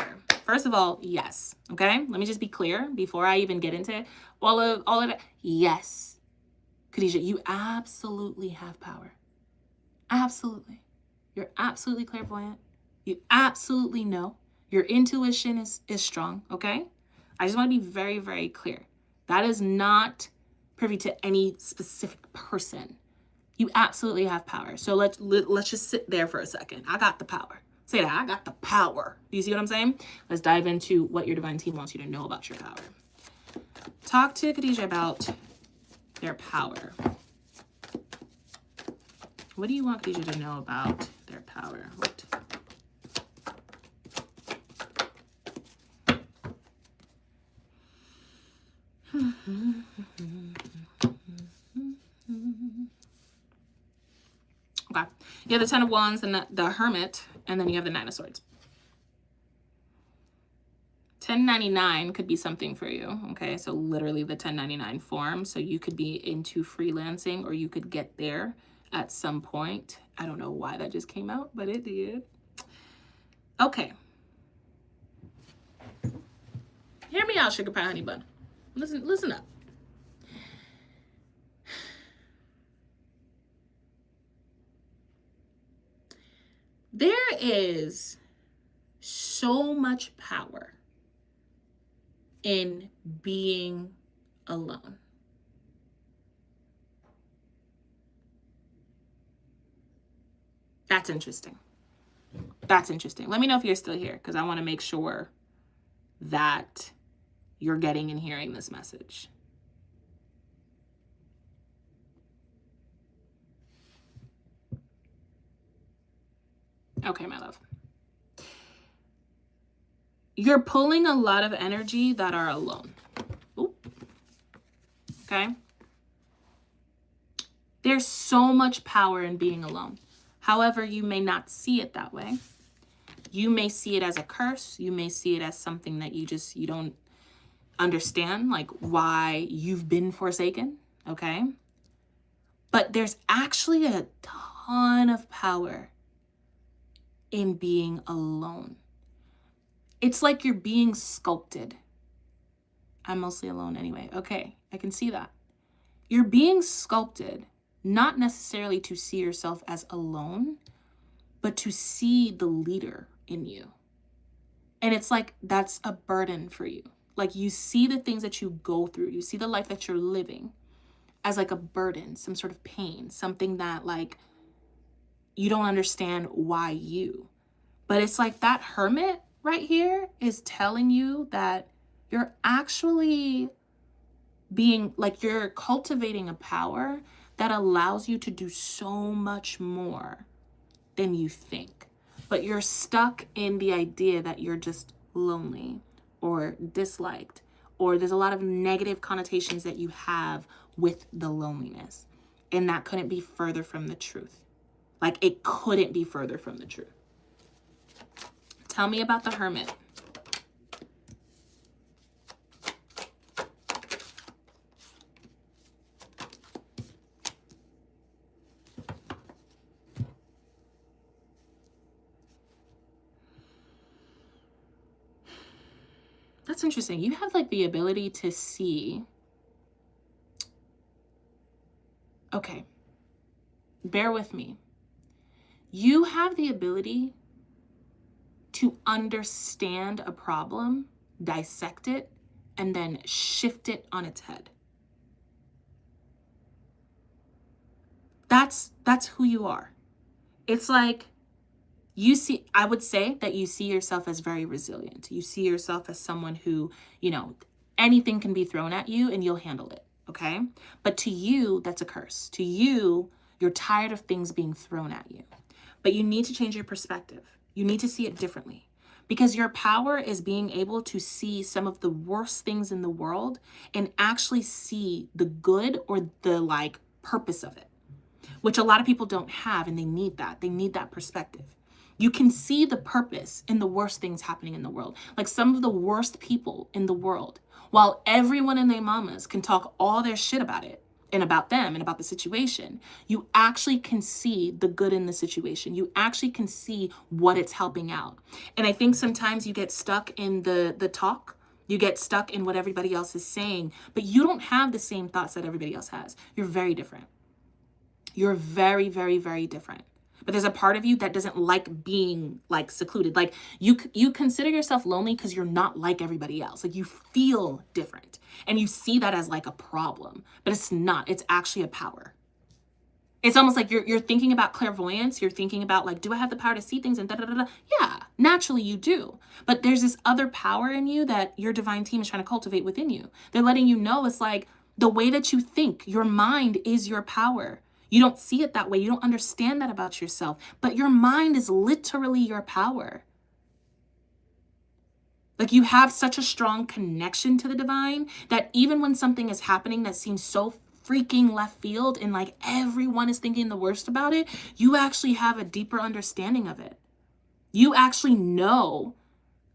First of all, yes. Okay, let me just be clear before I even get into all of it. Yes, Khadijah, you absolutely have power. Absolutely. You're absolutely clairvoyant. You absolutely know. Your intuition is strong, okay? I just want to be very, very clear. That is not privy to any specific person. You absolutely have power. So let's just sit there for a second. I got the power. Say that, I got the power. Do you see what I'm saying? Let's dive into what your divine team wants you to know about your power. Talk to Khadijah about their power. What do you want Khadijah to know about their power? What? Okay. You have the Ten of Wands and the Hermit, and then you have the Nine of Swords. 1099 could be something for you, okay? So literally the 1099 form. So you could be into freelancing, or you could get there. at some point. I don't know why that just came out, but it did. Okay. Hear me out, sugar pie honey bun. Listen up. There is so much power in being alone. That's interesting. That's interesting. Let me know if you're still here, because I want to make sure that you're getting and hearing this message. Okay, my love. You're pulling a lot of energy that are alone. Ooh. Okay? There's so much power in being alone. However, you may not see it that way. You may see it as a curse. You may see it as something that you don't understand, like why you've been forsaken, okay? But there's actually a ton of power in being alone. It's like you're being sculpted. I'm mostly alone anyway. Okay, I can see that. You're being sculpted, not necessarily to see yourself as alone, but to see the leader in you. And it's like that's a burden for you. Like you see the things that you go through, you see the life that you're living as like a burden, some sort of pain, something that like you don't understand why you. But it's like that hermit right here is telling you that you're actually being like you're cultivating a power that allows you to do so much more than you think. But you're stuck in the idea that you're just lonely or disliked, or there's a lot of negative connotations that you have with the loneliness. And that couldn't be further from the truth. Like it couldn't be further from the truth. Tell me about the hermit. That's interesting. You have like the ability to see. Okay. Bear with me. You have the ability to understand a problem, dissect it, and then shift it on its head. That's who you are. It's like I would say that you see yourself as very resilient. You see yourself as someone who, anything can be thrown at you and you'll handle it, okay? But to you, that's a curse. To you, you're tired of things being thrown at you. But you need to change your perspective. You need to see it differently. Because your power is being able to see some of the worst things in the world and actually see the good or the purpose of it, which a lot of people don't have, and they need that. They need that perspective. You can see the purpose in the worst things happening in the world. Like some of the worst people in the world, while everyone and their mamas can talk all their shit about it and about them and about the situation, you actually can see the good in the situation. You actually can see what it's helping out. And I think sometimes you get stuck in the talk. You get stuck in what everybody else is saying, but you don't have the same thoughts that everybody else has. You're very different. You're very, very, very different. But there's a part of you that doesn't like being secluded. Like you consider yourself lonely because you're not like everybody else. Like you feel different and you see that as like a problem, but it's not. It's actually a power. It's almost like you're thinking about clairvoyance. You're thinking about do I have the power to see things and da da da da? Yeah, naturally you do. But there's this other power in you that your divine team is trying to cultivate within you. They're letting you know it's like the way that you think, your mind is your power. You don't see it that way. You don't understand that about yourself. But your mind is literally your power. Like you have such a strong connection to the divine that even when something is happening that seems so freaking left field and like everyone is thinking the worst about it, you actually have a deeper understanding of it. You actually know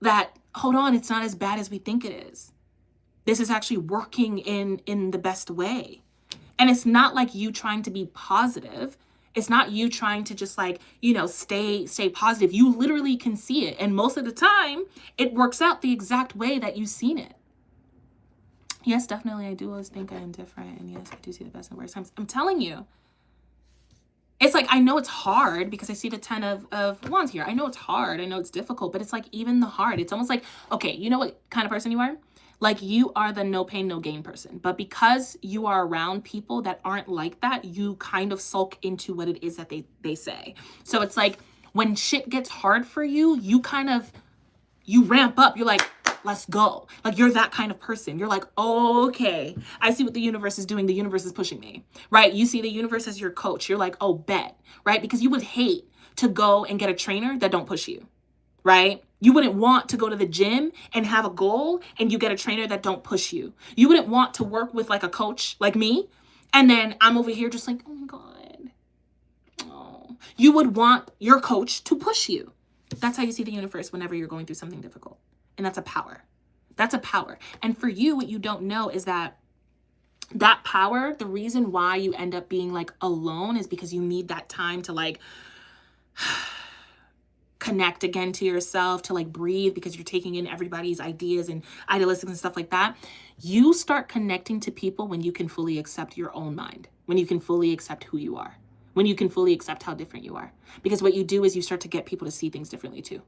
that, hold on, it's not as bad as we think it is. This is actually working in the best way. And it's not like you trying to be positive. It's not you trying to just like, stay positive. You literally can see it. And most of the time, it works out the exact way that you've seen it. Yes, definitely, I do always think I am different. And yes, I do see the best and worst times. I'm telling you. It's like, I know it's hard because I see the 10 of wands here. I know it's hard. I know it's difficult. But it's like, even the hard, it's almost like, okay, you know what kind of person you are? Like, you are the no pain, no gain person. But because you are around people that aren't like that, you kind of sulk into what it is that they say. So it's like, when shit gets hard for you, you ramp up. You're like, let's go. Like, you're that kind of person. You're like, oh, okay, I see what the universe is doing. The universe is pushing me, right? You see the universe as your coach. You're like, oh, bet, right? Because you would hate to go and get a trainer that don't push you, right? You wouldn't want to go to the gym and have a goal and you get a trainer that don't push you. You wouldn't want to work with like a coach like me. And then I'm over here just like, oh my God. Oh. You would want your coach to push you. That's how you see the universe whenever you're going through something difficult. And that's a power. That's a power. And for you, what you don't know is that power, the reason why you end up being like alone is because you need that time to like connect again to yourself, to like breathe, because you're taking in everybody's ideas and idealistics and stuff like that. You start connecting to people when you can fully accept your own mind, when you can fully accept who you are, when you can fully accept how different you are. Because what you do is you start to get people to see things differently too.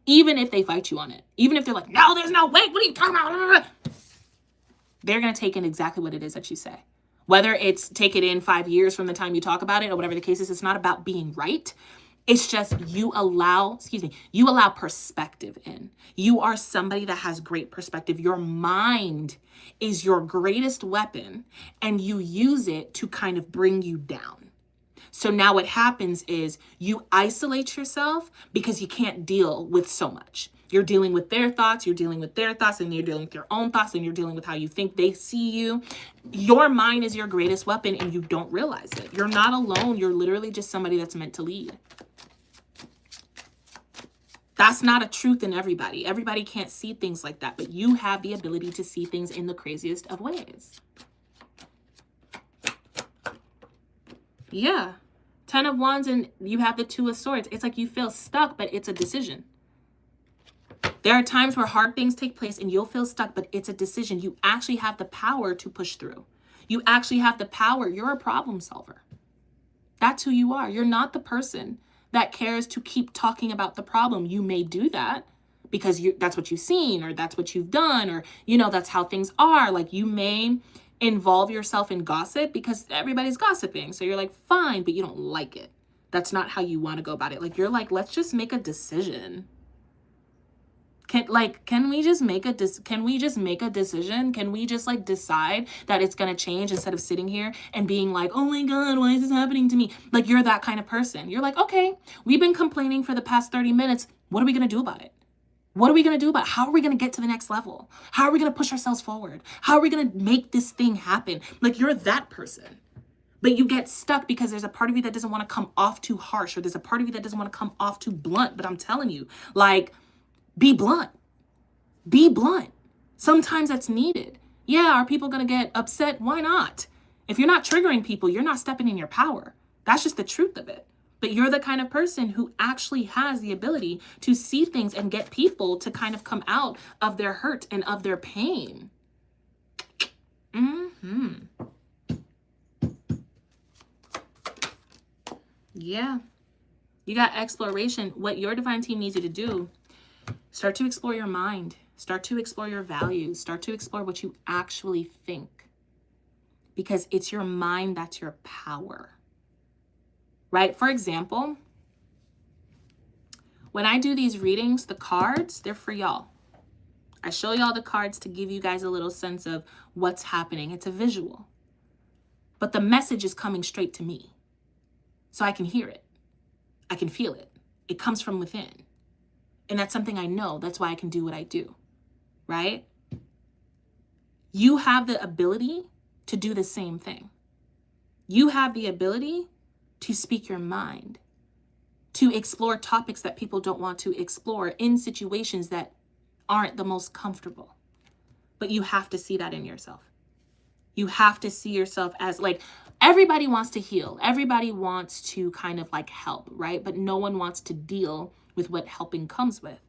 Even if they fight you on it, even if they're like, no, there's no way, what are you talking about? They're going to take in exactly what it is that you say. Whether it's take it in 5 years from the time you talk about it or whatever the case is, it's not about being right. It's just you allow perspective in. You are somebody that has great perspective. Your mind is your greatest weapon, and you use it to kind of bring you down. So now what happens is you isolate yourself because you can't deal with so much. You're dealing with their thoughts, you're dealing with their thoughts, and you're dealing with your own thoughts, and you're dealing with how you think they see you. Your mind is your greatest weapon, and you don't realize it. You're not alone. You're literally just somebody that's meant to lead. That's not a truth in everybody. Everybody can't see things like that, but you have the ability to see things in the craziest of ways. Yeah. 10 of Wands and you have the 2 of Swords. It's like you feel stuck, but it's a decision. There are times where hard things take place and you'll feel stuck, but it's a decision. You actually have the power to push through. You actually have the power. You're a problem solver. That's who you are. You're not the person that cares to keep talking about the problem. You may do that because that's what you've seen, or that's what you've done, or, that's how things are. Like, you may involve yourself in gossip because everybody's gossiping. So you're like, fine, but you don't like it. That's not how you want to go about it. Like, you're like, let's just make a decision. Can we just make a decision? Can we just like decide that it's going to change instead of sitting here and being like, oh my God, why is this happening to me? Like, you're that kind of person. You're like, okay, we've been complaining for the past 30 minutes. What are we going to do about it? What are we going to do about it? How are we going to get to the next level? How are we going to push ourselves forward? How are we going to make this thing happen? Like, you're that person. But you get stuck because there's a part of you that doesn't want to come off too harsh, or there's a part of you that doesn't want to come off too blunt. But I'm telling you, like, be blunt. Be blunt. Sometimes that's needed. Yeah, are people going to get upset? Why not? If you're not triggering people, you're not stepping in your power. That's just the truth of it. But you're the kind of person who actually has the ability to see things and get people to kind of come out of their hurt and of their pain. Yeah. You got exploration. What your divine team needs you to do, start to explore your mind. Start to explore your values. Start to explore what you actually think. Because it's your mind that's your power. Right? For example, when I do these readings, the cards, they're for y'all. I show y'all the cards to give you guys a little sense of what's happening. It's a visual. But the message is coming straight to me. So I can hear it. I can feel it. It comes from within. And that's something I know. That's why I can do what I do. Right? You have the ability to do the same thing. You have the ability to speak your mind, to explore topics that people don't want to explore in situations that aren't the most comfortable. But you have to see that in yourself. You have to see yourself as, like, Everybody wants to heal. Everybody wants to kind of like help, right? But no one wants to deal with what helping comes with.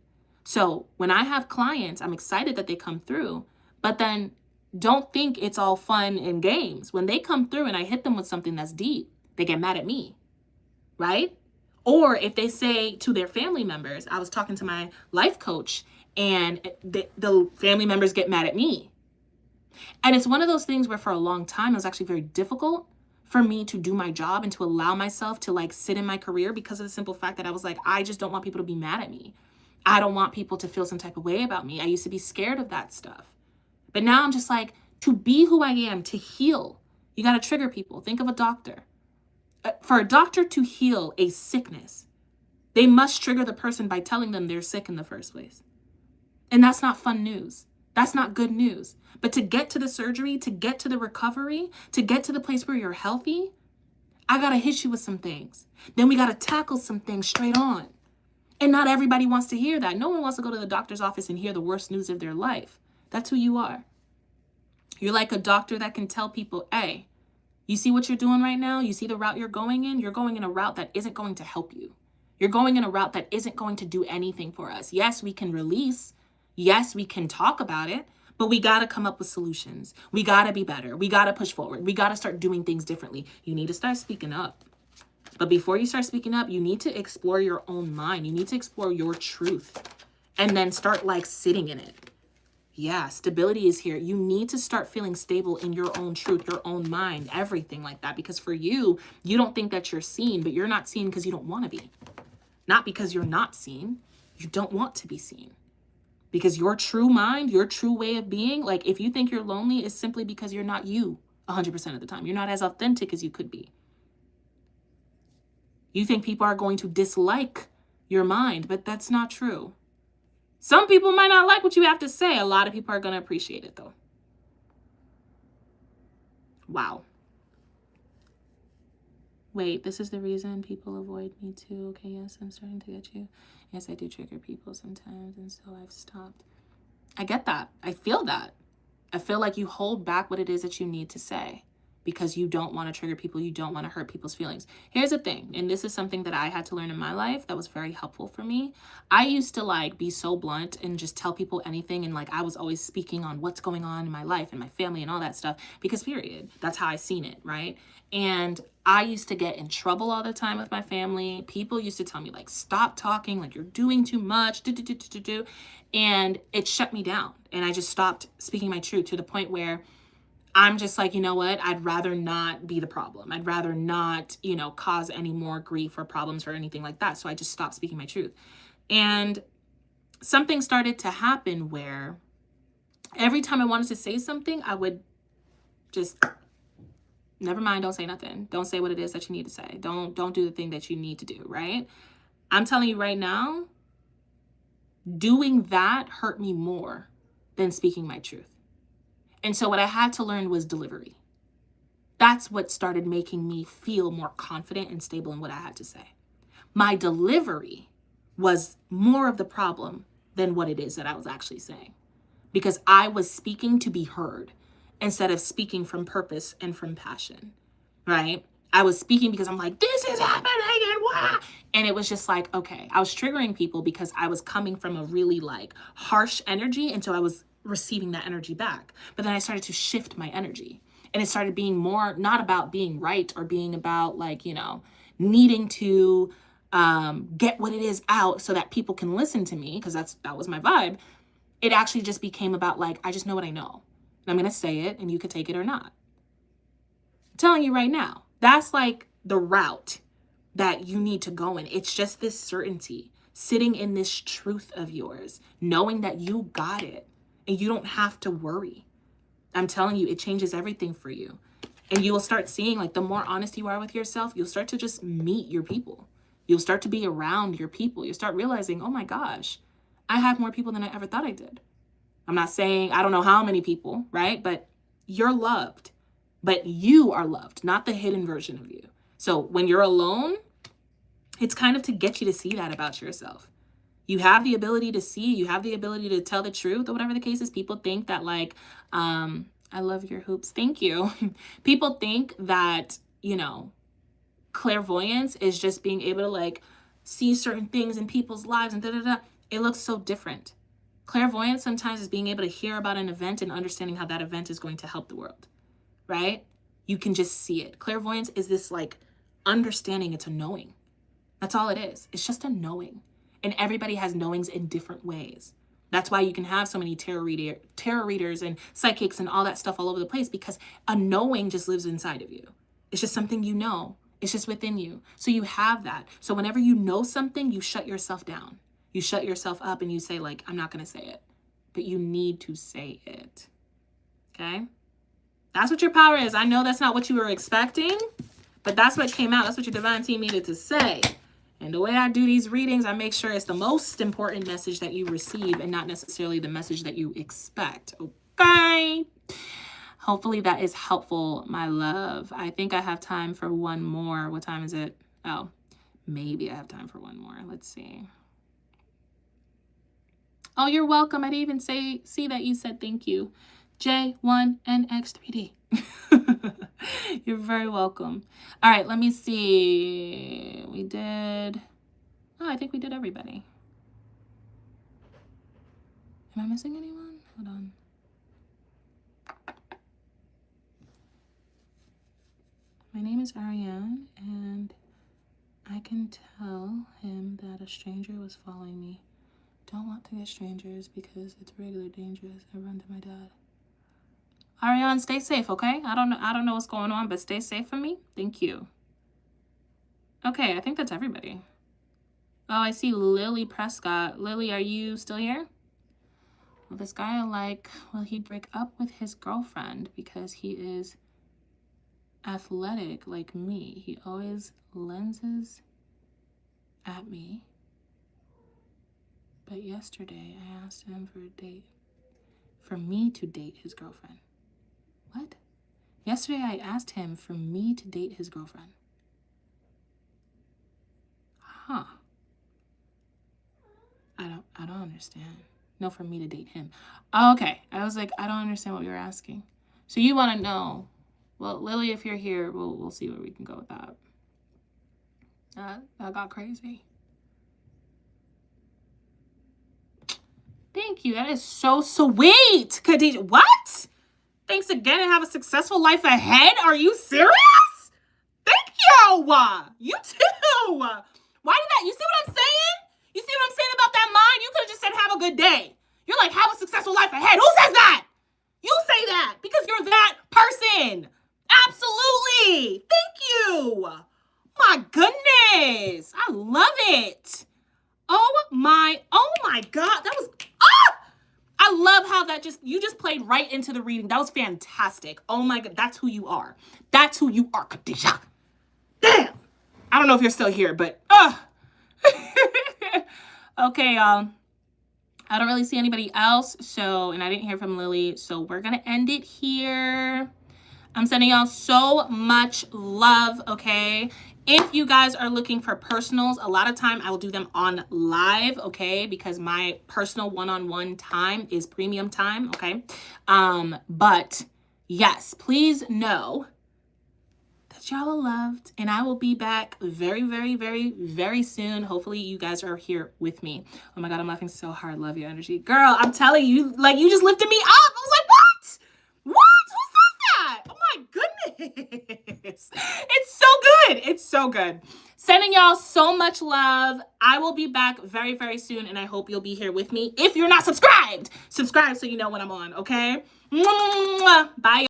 So when I have clients, I'm excited that they come through, but then don't think it's all fun and games. When they come through and I hit them with something that's deep, they get mad at me, right? Or if they say to their family members, I was talking to my life coach and the family members get mad at me. And it's one of those things where for a long time, it was actually very difficult for me to do my job and to allow myself to like sit in my career because of the simple fact that I was like, I just don't want people to be mad at me. I don't want people to feel some type of way about me. I used to be scared of that stuff. But now I'm just like, to be who I am, to heal, you got to trigger people. Think of a doctor. For a doctor to heal a sickness, they must trigger the person by telling them they're sick in the first place. And that's not fun news. That's not good news. But to get to the surgery, to get to the recovery, to get to the place where you're healthy, I got to hit you with some things. Then we got to tackle some things straight on. And not everybody wants to hear that. No one wants to go to the doctor's office and hear the worst news of their life. That's who you are. You're like a doctor that can tell people, hey, you see what you're doing right now? You see the route you're going in? You're going in a route that isn't going to help you. You're going in a route that isn't going to do anything for us. Yes, we can release. Yes, we can talk about it, but we got to come up with solutions. We got to be better. We got to push forward. We got to start doing things differently. You need to start speaking up. But before you start speaking up, you need to explore your own mind. You need to explore your truth and then start like sitting in it. Yeah, stability is here. You need to start feeling stable in your own truth, your own mind, everything like that. Because for you, you don't think that you're seen, but you're not seen because you don't want to be. Not because you're not seen. You don't want to be seen. Because your true mind, your true way of being, like if you think you're lonely, is simply because you're not you 100% of the time. You're not as authentic as you could be. You think people are going to dislike your mind, but that's not true. Some people might not like what you have to say. A lot of people are going to appreciate it, though. Wow. Wait, this is the reason people avoid me too. Okay, yes, I'm starting to get you. Yes, I do trigger people sometimes, and so I've stopped. I get that. I feel that. I feel like you hold back what it is that you need to say because you don't want to trigger people. You don't want to hurt people's feelings. Here's the thing, and this is something that I had to learn in my life that was very helpful for me. I used to like be so blunt and just tell people anything, and like I was always speaking on what's going on in my life and my family and all that stuff because period. That's how I seen it, right? And I used to get in trouble all the time with my family. People used to tell me like, stop talking, like you're doing too much, and it shut me down. And I just stopped speaking my truth to the point where I'm just like, you know what? I'd rather not be the problem. I'd rather not, cause any more grief or problems or anything like that. So I just stopped speaking my truth. And something started to happen where every time I wanted to say something, I would just, never mind, don't say nothing. Don't say what it is that you need to say. Don't do the thing that you need to do, right? I'm telling you right now, doing that hurt me more than speaking my truth. And so what I had to learn was delivery. That's what started making me feel more confident and stable in what I had to say. My delivery was more of the problem than what it is that I was actually saying. Because I was speaking to be heard instead of speaking from purpose and from passion, right? I was speaking because I'm like, this is happening and why? And it was just like, okay, I was triggering people because I was coming from a really like harsh energy. And so I was receiving that energy back. But then I started to shift my energy and it started being more not about being right or being about like, needing to get what it is out so that people can listen to me because that was my vibe. It actually just became about like, I just know what I know and I'm going to say it and you could take it or not. I'm telling you right now, that's like the route that you need to go in. It's just this certainty, sitting in this truth of yours, knowing that you got it. And you don't have to worry. I'm telling you, it changes everything for you. And you will start seeing like the more honest you are with yourself, you'll start to just meet your people. You'll start to be around your people. You'll start realizing, oh my gosh, I have more people than I ever thought I did. I'm not saying I don't know how many people, right? But you're loved. But you are loved, not the hidden version of you. So when you're alone, it's kind of to get you to see that about yourself. You have the ability to see, you have the ability to tell the truth or whatever the case is. People think that like, I love your hoops. Thank you. People think that, clairvoyance is just being able to like see certain things in people's lives and It looks so different. Clairvoyance sometimes is being able to hear about an event and understanding how that event is going to help the world, right? You can just see it. Clairvoyance is this like understanding. It's a knowing. That's all it is. It's just a knowing. And everybody has knowings in different ways. That's why you can have so many tarot readers and psychics and all that stuff all over the place, because a knowing just lives inside of you. It's just something you know. It's just within you. So you have that. So whenever you know something, you shut yourself down. You shut yourself up and you say like, I'm not going to say it. But you need to say it. Okay? That's what your power is. I know that's not what you were expecting, but that's what came out. That's what your divine team needed to say. And the way I do these readings, I make sure it's the most important message that you receive and not necessarily the message that you expect. Okay? Hopefully that is helpful, my love. I think I have time for one more. What time is it? Oh, maybe I have time for one more. Let's see. Oh, you're welcome. I didn't even see that you said thank you. J1NX3D. You're very welcome. All right, let me see. I think we did everybody. Am I missing anyone? Hold on. My name is Ariane, and I can tell him that a stranger was following me. Don't want to get strangers because it's regular dangerous. I run to my dad. Ariane, stay safe, okay? I don't know what's going on, but stay safe for me. Thank you. Okay, I think that's everybody. Oh, I see Lily Prescott. Lily, are you still here? Well, this guy will he break up with his girlfriend because he is athletic like me? He always lenses at me. But yesterday I asked him for me to date his girlfriend. What? Yesterday I asked him for me to date his girlfriend. Huh. I don't understand. No, for me to date him. Oh, okay. I was like, I don't understand what you're asking. So you want to know. Well, Lily, if you're here, we'll see where we can go with that. That got crazy. Thank you. That is so sweet, Khadijah. What? Thanks again and have a successful life ahead. Are you serious? Thank you. You too. Why did that? You see what I'm saying? You see what I'm saying about that mind? You could have just said have a good day. You're like, have a successful life ahead. Who says that? You say that because you're that person. Absolutely. Thank you. My goodness. I love it. Oh my God. That was, I love how you just played right into the reading. That was fantastic. Oh my God. That's who you are. That's who you are, Khadijah. Damn. I don't know if you're still here, but, okay, y'all. I don't really see anybody else. And I didn't hear from Lily. So we're going to end it here. I'm sending y'all so much love, okay? If you guys are looking for personals, a lot of time I will do them on live, okay? Because my personal one-on-one time is premium time, okay? But yes, please know that y'all are loved, and I will be back very, very, very, very soon. Hopefully you guys are here with me. Oh my God, I'm laughing so hard. Love your energy. Girl, I'm telling you, you just lifted me up. I was like, what? What? Who says that? Oh my goodness. It's so good. It's so good. Sending y'all so much love. I will be back very, very soon, and I hope you'll be here with me. If you're not subscribed, subscribe so you know when I'm on, okay? Bye.